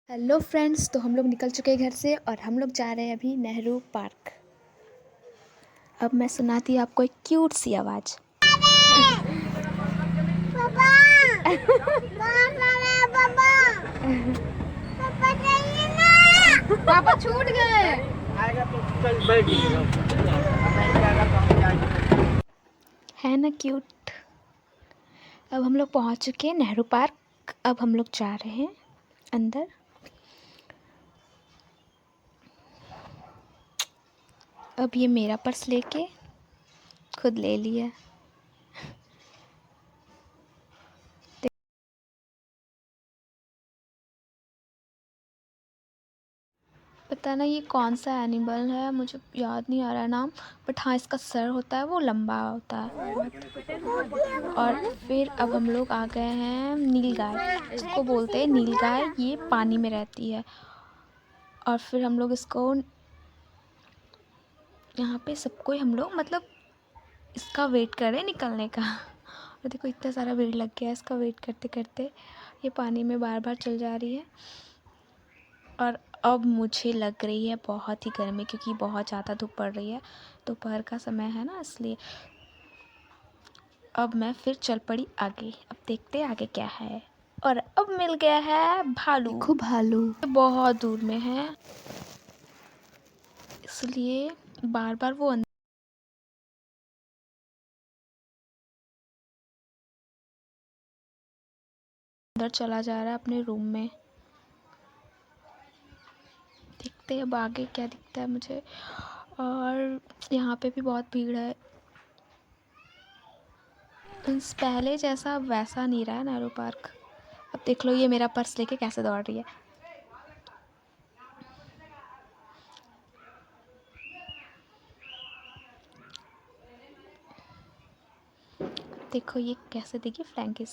Hello friends, तो हम लोग निकल चुके हैं घर से और हम लोग जा रहे हैं अभी नेहरू पार्क। अब मैं सुनाती हूँ आपको एक क्यूट सी आवाज़। पापा पापा पापा चाहिए ना। पापा छूट गए। है ना क्यूट। अब हम लोग पहुँच चुके हैं नेहरू पार्क। अब हम लोग जा रहे हैं अंदर। अब ये मेरा पर्स लेके खुद ले लिया। पता ना ये कौन सा एनिमल है, मुझे याद नहीं आ रहा है नाम, बट हाँ इसका सर होता है वो लंबा होता है। और फिर अब हम लोग आ गए हैं नीलगाय, इसको बोलते हैं नीलगाय, ये पानी में रहती है। और फिर हम लोग इसको यहाँ पे सबको हम लोग मतलब इसका वेट कर रहे हैं निकलने का। और देखो इतना सारा भीड़ लग गया है इसका वेट करते करते। ये पानी में बार बार चल जा रही है। और अब मुझे लग रही है बहुत ही गर्मी, क्योंकि बहुत ज़्यादा धूप पड़ रही है, दोपहर का समय है ना, इसलिए अब मैं फिर चल पड़ी आगे। अब देखते हैं आगे क्या है। और अब मिल गया है भालू। देखो भालू बहुत दूर में है, इसलिए बार बार वो अंदर चला जा रहा है अपने रूम में। देखते हैं अब आगे क्या दिखता है मुझे। और यहाँ पे भी बहुत भीड़ है। पहले जैसा वैसा नहीं रहा है नेहरू पार्क। अब देख लो ये मेरा पर्स लेके कैसे दौड़ रही है। देखो ये कैसे देखिए फ्लैंकिस।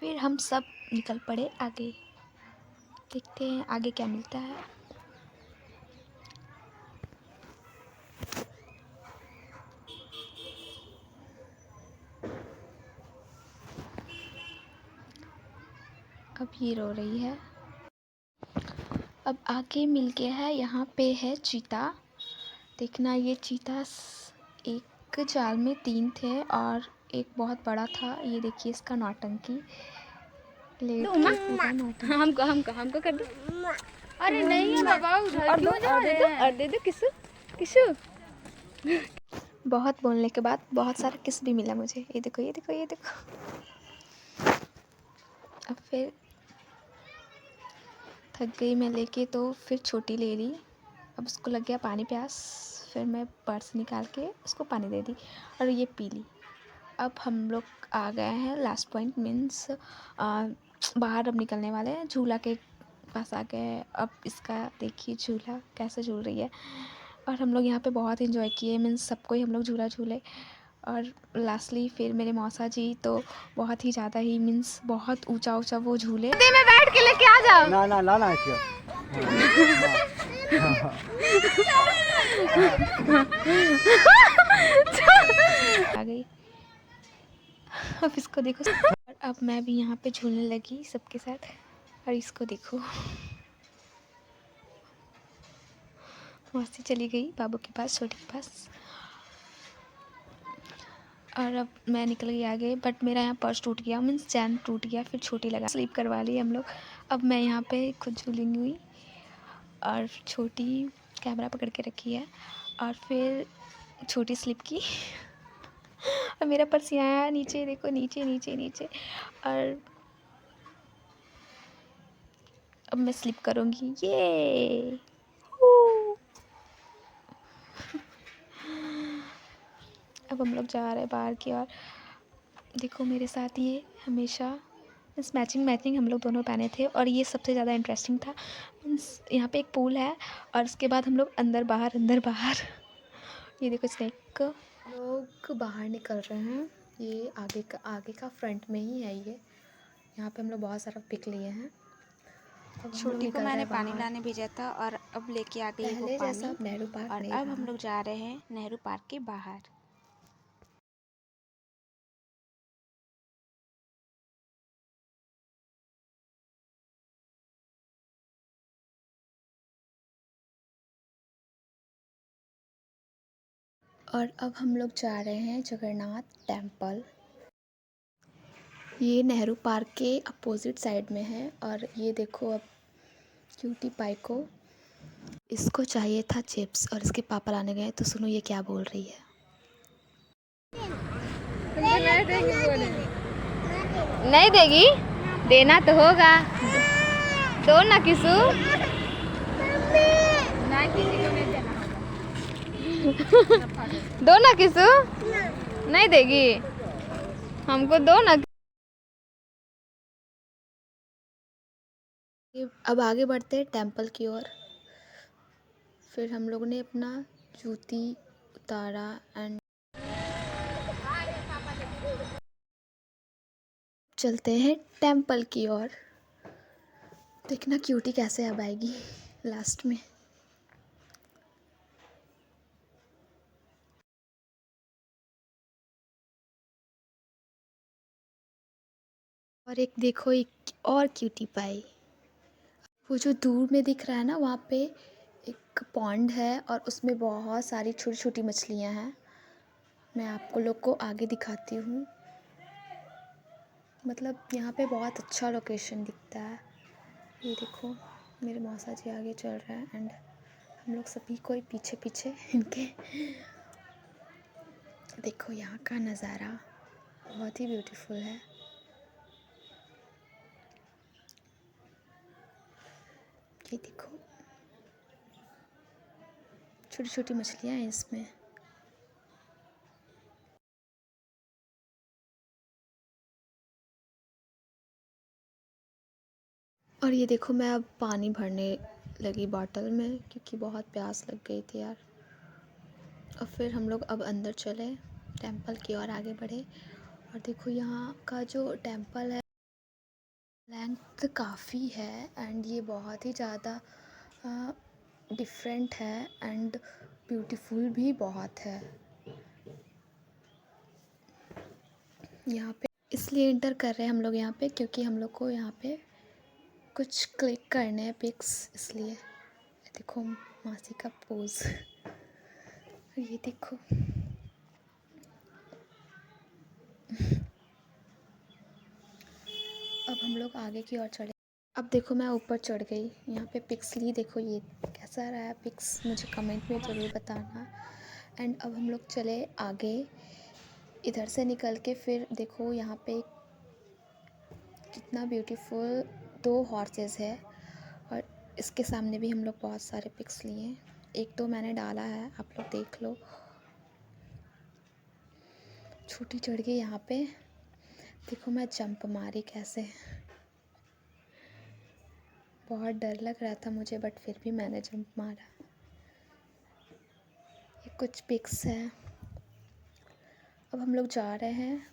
फिर हम सब निकल पड़े आगे। देखते हैं आगे क्या मिलता है। अब ये रो रही है। अब आगे मिल गया है, यहाँ पे है चीता। देखना ये चीता एक जाल में 3 थे और एक बहुत बड़ा था। ये देखिए इसका नौटंकी लेट के पूरा नौटंकी। हमको कर दो। अरे नहीं है बाबा, उधर क्यों जा रहे हैं? और दे दो किसु किसु। बहुत बोलने के बाद बहुत सारा किस भी मिला मुझे। ये देखो ये देखो ये देखो। अब फिर थक गई मैं लेके, तो फिर छोटी ले ली। अब उसको लग गया पानी प्यास, फिर मैं पर्स निकाल के उसको पानी दे दी और ये पी ली। अब हम लोग आ गए हैं लास्ट पॉइंट, मीन्स बाहर अब निकलने वाले हैं। झूला के पास आ गए हैं। अब इसका देखिए झूला कैसे झूल रही है। और हम लोग यहाँ पे बहुत इन्जॉय किए, मीन्स सबको ही हम लोग झूला झूले। और लास्टली फिर मेरे मौसा जी तो बहुत ही ज़्यादा ही, मीन्स बहुत ऊंचा ऊंचा वो झूले में बैठ के लेके आ जाओ। ना ना लाना है क्या? आ गई। अब इसको देखो। और अब मैं भी यहाँ पे झूलने लगी सबके साथ। और इसको देखो, मौसी चली गई बाबू के पास, छोटी के पास। और अब मैं निकल गई आगे, बट मेरा यहाँ पर्स टूट गया, मीन्स चैन टूट गया। फिर छोटी लगा स्लीप करवा ली हम लोग। अब मैं यहाँ पे खुद झूलेंगी हुई और छोटी कैमरा पकड़ के रखी है। और फिर छोटी स्लिप की। और मेरा पर्स यहाँ आया नीचे, देखो नीचे नीचे नीचे। और अब मैं स्लिप करूँगी, ये अब हम लोग जा रहे हैं बाहर की ओर। देखो मेरे साथ ये हमेशा मीन्स मैचिंग हम लोग दोनों पहने थे। और ये सबसे ज़्यादा इंटरेस्टिंग था, मीन्स यहाँ पे एक पूल है और उसके बाद हम लोग अंदर बाहर। ये देखो स्नेक। लोग बाहर निकल रहे हैं। ये आगे का फ्रंट में ही है ये। यहाँ पे हम लोग बहुत सारा पिक लिए हैं। छोटी को मैंने पानी लाने भेजा था और अब लेके आ गई वो पहले जैसा पानी। अब नेहरू पार्क और नहीं अब हम रहा। लोग जा रहे हैं नेहरू पार्क के बाहर। और अब हम लोग जा रहे हैं जगन्नाथ टेम्पल। ये नेहरू पार्क के अपोजिट साइड में है। और ये देखो अब क्यूटी पाई को इसको चाहिए था चिप्स और इसके पापा लाने गए। तो सुनो ये क्या बोल रही है। तुमको नहीं देगी बोले। नहीं देगी? देना तो होगा। दो ना किसू। ना किसी को नहीं देना होगा। दो ना किसू। नहीं देगी? हमको दो ना। अब आगे बढ़ते हैं टेम्पल की ओर। फिर हम लोगों ने अपना जूती उतारा एंड चलते हैं टेम्पल की ओर। देखना क्यूटी कैसे अब आएगी लास्ट में। और एक देखो एक और क्यूटी पाई। वो जो दूर में दिख रहा है ना वहाँ पे एक पॉन्ड है और उसमें बहुत सारी छोटी छोटी मछलियाँ हैं। मैं आपको लोग को आगे दिखाती हूँ। मतलब यहाँ पे बहुत अच्छा लोकेशन दिखता है। ये देखो मेरे मौसा जी आगे चल रहे हैं एंड हम लोग सभी कोई पीछे पीछे इनके। देखो यहाँ का नज़ारा बहुत ही ब्यूटीफुल है। ये देखो छोटी छोटी मछलियाँ हैं इसमें। और ये देखो मैं अब पानी भरने लगी बॉटल में क्योंकि बहुत प्यास लग गई थी यार। और फिर हम लोग अब अंदर चले टेम्पल की ओर आगे बढ़े। और देखो यहाँ का जो टेम्पल है लेंथ काफ़ी है एंड ये बहुत ही ज़्यादा डिफरेंट है एंड ब्यूटीफुल भी बहुत है। यहाँ पे इसलिए एंटर कर रहे हैं हम लोग यहाँ पे क्योंकि हम लोग को यहाँ पे कुछ क्लिक करने हैं पिक्स, इसलिए। देखो मासी का पोज। ये देखो अब हम लोग आगे की ओर चढ़े। अब देखो मैं ऊपर चढ़ गई यहाँ पे पिक्स ली। देखो ये कैसा रहा है पिक्स मुझे कमेंट में ज़रूर बताना। एंड अब हम लोग चले आगे इधर से निकल के। फिर देखो यहाँ पे कितना ब्यूटीफुल 2 हॉर्सेस है और इसके सामने भी हम लोग बहुत सारे पिक्स लिए हैं। एक तो मैंने डाला है आप लोग देख लो। छोटी चढ़ गई यहाँ पे। देखो मैं जंप मारी कैसे। बहुत डर लग रहा था मुझे बट फिर भी मैंने जंप मारा। ये कुछ पिक्स हैं। अब हम लोग जा रहे हैं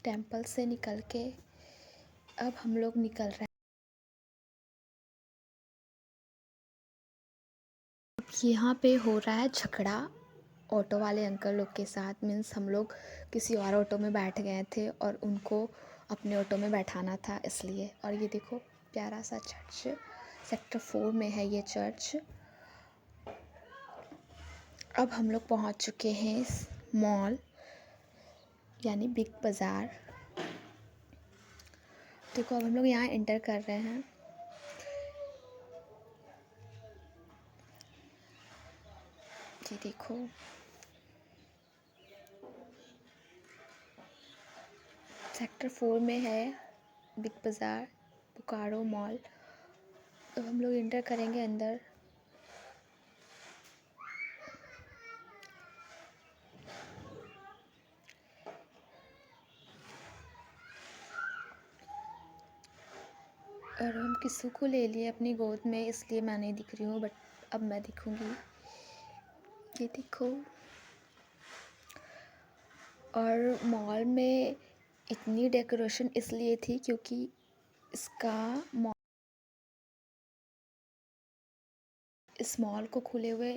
टेंपल से निकल के। अब हम लोग निकल रहे हैं। अब यहाँ पे हो रहा है झगड़ा ऑटो वाले अंकल लोग के साथ। मीन्स हम लोग किसी और ऑटो में बैठ गए थे और उनको अपने ऑटो में बैठाना था इसलिए। और ये देखो प्यारा सा चर्च सेक्टर 4 में है ये चर्च। अब हम लोग पहुँच चुके हैं मॉल यानी बिग बाज़ार। देखो अब हम लोग यहाँ एंटर कर रहे हैं। ये देखो सेक्टर 4 में है बिग बाज़ार बोकारो मॉल। अब हम लोग एंटर करेंगे अंदर। और हम किस्सू को ले लिए अपनी गोद में, इसलिए मैं नहीं दिख रही हूँ बट अब मैं दिखूँगी। ये देखो और मॉल में इतनी डेकोरेशन इसलिए थी क्योंकि इसका इस मॉल को खुले हुए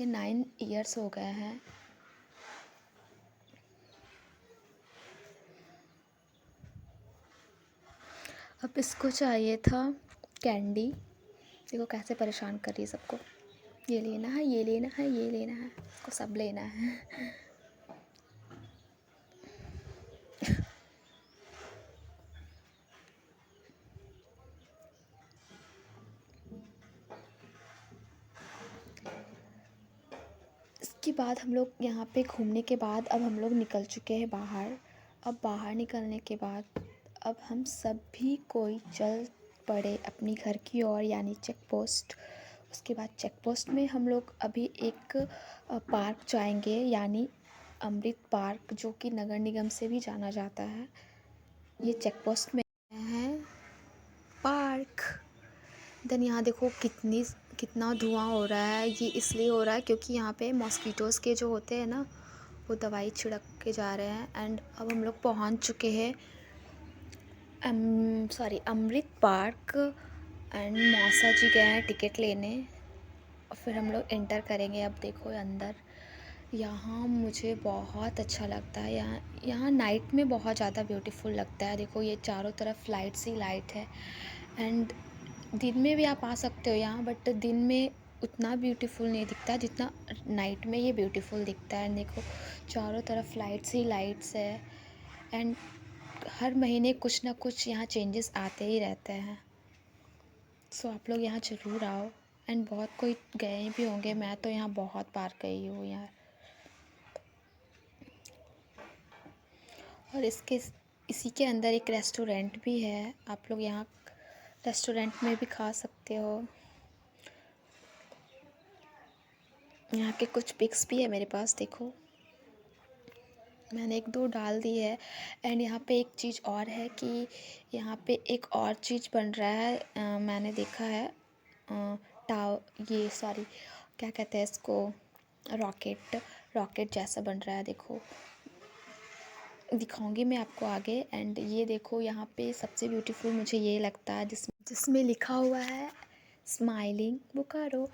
9 ईयर्स हो गए हैं। अब इसको चाहिए था कैंडी। देखो कैसे परेशान कर रही है सबको। ये लेना है, ये लेना है, ये लेना है, इसको सब लेना है। उसके बाद हम लोग यहाँ पे घूमने के बाद अब हम लोग निकल चुके हैं बाहर। अब बाहर निकलने के बाद अब हम सभी कोई चल पड़े अपनी घर की ओर, यानी चेक पोस्ट। उसके बाद चेक पोस्ट में हम लोग अभी एक पार्क जाएंगे, यानी अमृत पार्क, जो कि नगर निगम से भी जाना जाता है। ये चेक पोस्ट में है पार्क। देन यहाँ देखो कितना धुआं हो रहा है। ये इसलिए हो रहा है क्योंकि यहाँ पे मॉस्किटोज़ के जो होते हैं ना, वो दवाई छिड़क के जा रहे हैं। एंड अब हम लोग पहुँच चुके हैं अमृत पार्क। एंड मौसा जी गए हैं टिकट लेने और फिर हम लोग एंटर करेंगे। अब देखो अंदर, यहाँ मुझे बहुत अच्छा लगता है। यहाँ नाइट में बहुत ज़्यादा ब्यूटीफुल लगता है। देखो ये चारों तरफ लाइट्स ही लाइट है। एंड दिन में भी आप आ सकते हो यहाँ, बट दिन में उतना ब्यूटीफुल नहीं दिखता जितना नाइट में ये ब्यूटीफुल दिखता है। देखो चारों तरफ लाइट्स ही लाइट्स है। एंड हर महीने कुछ ना कुछ यहाँ चेंजेस आते ही रहते हैं। सो आप लोग यहाँ ज़रूर आओ। एंड बहुत कोई गए भी होंगे, मैं तो यहाँ बहुत बार गई हूँ यार। और इसी के अंदर एक रेस्टोरेंट भी है। आप लोग यहाँ रेस्टोरेंट में भी खा सकते हो। यहाँ के कुछ पिक्स भी है मेरे पास, देखो मैंने 1-2 डाल दी है। एंड यहाँ पे एक चीज़ और है कि यहाँ पे एक और चीज़ बन रहा है। मैंने देखा है क्या कहते हैं इसको, रॉकेट जैसा बन रहा है। देखो दिखाऊंगी मैं आपको आगे। एंड ये देखो यहाँ पे सबसे ब्यूटीफुल मुझे ये लगता है जिसमें लिखा हुआ है स्माइलिंग बोकारो,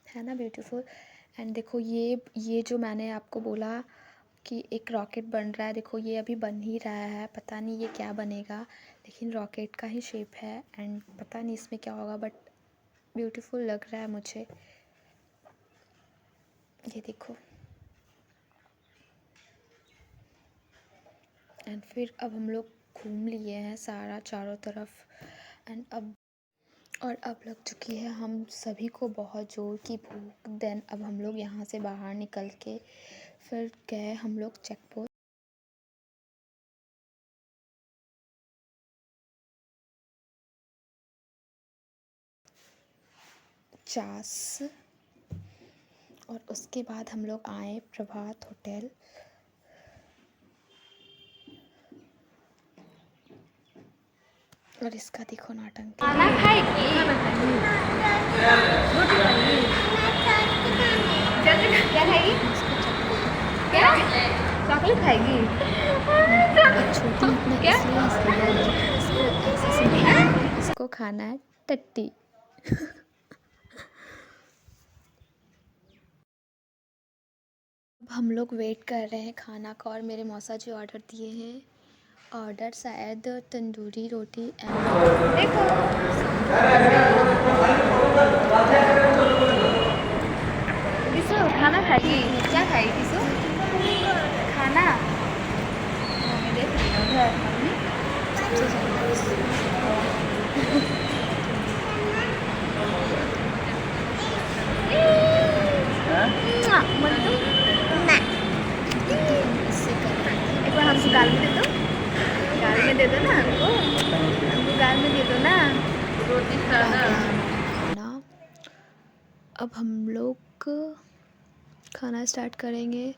है ना ब्यूटीफुल। एंड देखो ये जो मैंने आपको बोला कि एक रॉकेट बन रहा है, देखो ये अभी बन ही रहा है। पता नहीं ये क्या बनेगा, लेकिन रॉकेट का ही शेप है। एंड पता नहीं इसमें क्या होगा, बट ब्यूटीफुल लग रहा है मुझे। ये देखो। एंड फिर अब हम लोग घूम लिए हैं सारा चारों तरफ। एंड अब लग चुकी है हम सभी को बहुत ज़ोर की भूख। देन अब हम लोग यहाँ से बाहर निकल के फिर गए हम लोग चेक पोस्ट। चास। और उसके बाद हम लोग आए प्रभात होटल। और इसका देखो नौटंकी। खाना खाएगी? क्या खाएगी? क्या चॉकलेट खाएगी? छोटी क्या? इसको खाना है टट्टी। अब हम लोग वेट कर रहे हैं खाना का, और मेरे मौसा जी ऑर्डर दिए हैं। ऑर्डर शायद तंदूरी रोटी एंड देखो किसो खाना खाएगी? क्या खाएगी किसो? खाना मम्मी देख रही है उधर। मम्मी सबसे मंटू इससे एक बार हमको गाल में दे दो। गाल में दे दो ना हमको गाल में दे दो ना। रोटी खाना। अब हम लोग खाना स्टार्ट करेंगे।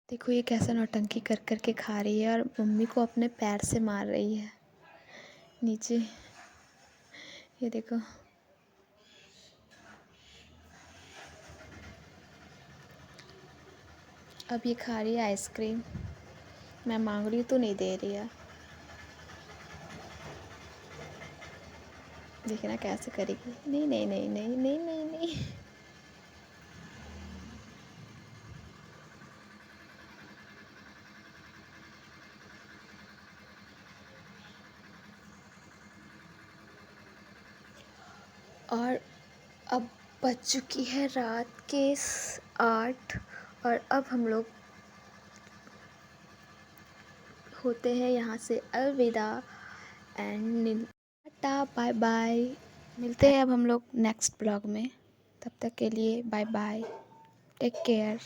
देखो ये कैसा नौटंकी कर कर के खा रही है, और मम्मी को अपने पैर से मार रही है नीचे। ये देखो। अब ये खा रही है आइसक्रीम। मैं मांग रही हूँ तो नहीं दे रही है। देखना कैसे करेगी। नहीं नहीं नहीं नहीं नहीं नहीं नहीं। और अब बज चुकी है रात के 8 और अब हम लोग होते हैं यहाँ से अलविदा एंड टाटा बाय बाय। मिलते हैं अब हम लोग नेक्स्ट ब्लॉग में, तब तक के लिए बाय बाय, टेक केयर।